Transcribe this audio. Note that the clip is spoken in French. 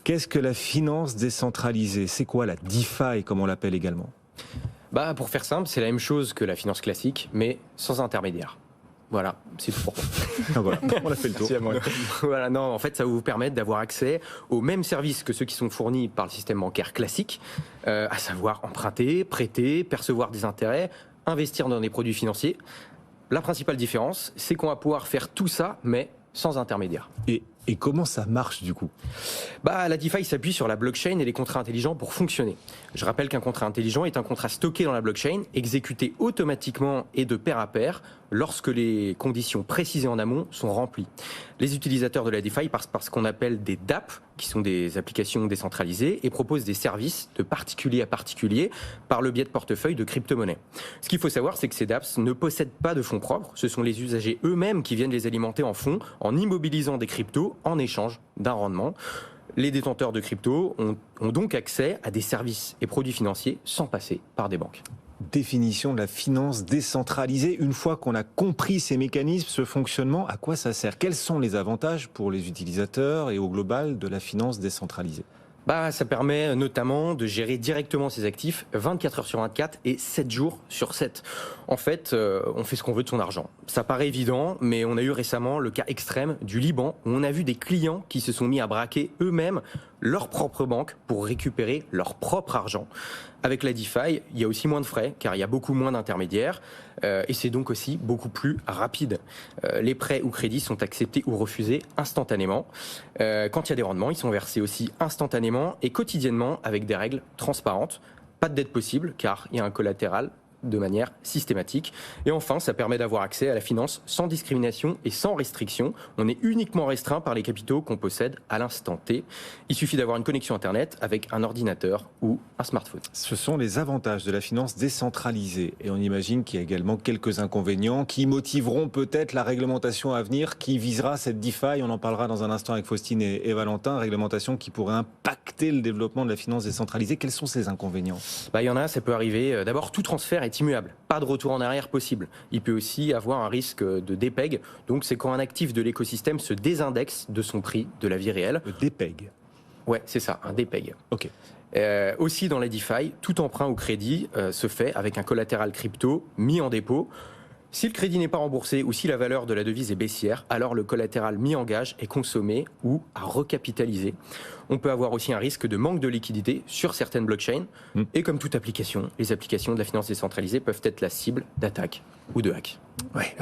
Qu'est-ce que la finance décentralisée? C'est quoi la DeFi, comme on l'appelle également? Pour faire simple, c'est la même chose que la finance classique, mais sans intermédiaire. Voilà, c'est tout pourquoi. Voilà, on a fait le tour. Voilà, non, en fait, ça va vous permettre d'avoir accès aux mêmes services que ceux qui sont fournis par le système bancaire classique, à savoir emprunter, prêter, percevoir des intérêts, investir dans des produits financiers. La principale différence, c'est qu'on va pouvoir faire tout ça, mais sans intermédiaire. Et comment ça marche du coup? La DeFi s'appuie sur la blockchain et les contrats intelligents pour fonctionner. Je rappelle qu'un contrat intelligent est un contrat stocké dans la blockchain, exécuté automatiquement et de pair à pair lorsque les conditions précisées en amont sont remplies. Les utilisateurs de la DeFi passent par ce qu'on appelle des dApp, qui sont des applications décentralisées, et proposent des services de particulier à particulier par le biais de portefeuilles de crypto-monnaies. Ce qu'il faut savoir, c'est que ces dApps ne possèdent pas de fonds propres, ce sont les usagers eux-mêmes qui viennent les alimenter en fonds en immobilisant des cryptos en échange d'un rendement. Les détenteurs de crypto ont donc accès à des services et produits financiers sans passer par des banques. Définition de la finance décentralisée. Une fois qu'on a compris ces mécanismes, ce fonctionnement, à quoi ça sert? Quels sont les avantages pour les utilisateurs et au global de la finance décentralisée? Ça permet notamment de gérer directement ses actifs 24 heures sur 24 et 7 jours sur 7. En fait, on fait ce qu'on veut de son argent. Ça paraît évident, mais on a eu récemment le cas extrême du Liban, où on a vu des clients qui se sont mis à braquer eux-mêmes leur propre banque pour récupérer leur propre argent. Avec la DeFi, il y a aussi moins de frais, car il y a beaucoup moins d'intermédiaires, et c'est donc aussi beaucoup plus rapide. Les prêts ou crédits sont acceptés ou refusés instantanément. Quand il y a des rendements, ils sont versés aussi instantanément et quotidiennement avec des règles transparentes. Pas de dette possible, car il y a un collatéral de manière systématique. Et enfin, ça permet d'avoir accès à la finance sans discrimination et sans restriction. On est uniquement restreint par les capitaux qu'on possède à l'instant T. Il suffit d'avoir une connexion Internet avec un ordinateur ou un smartphone. Ce sont les avantages de la finance décentralisée. Et on imagine qu'il y a également quelques inconvénients qui motiveront peut-être la réglementation à venir qui visera cette DeFi. On en parlera dans un instant avec Faustine et Valentin. Réglementation qui pourrait impacter le développement de la finance décentralisée. Quels sont ces inconvénients? Il y en a, ça peut arriver. D'abord, tout transfert est immuable. Pas de retour en arrière possible. Il peut aussi avoir un risque de dépeg. Donc, c'est quand un actif de l'écosystème se désindexe de son prix de la vie réelle. Le dépeg? Ouais, c'est ça, un dépeg. Ok. Aussi, dans la DeFi, tout emprunt ou crédit se fait avec un collatéral crypto mis en dépôt. Si le crédit n'est pas remboursé ou si la valeur de la devise est baissière, alors le collatéral mis en gage est consommé ou à recapitaliser. On peut avoir aussi un risque de manque de liquidité sur certaines blockchains. Et comme toute application, les applications de la finance décentralisée peuvent être la cible d'attaques ou de hacks. Ouais,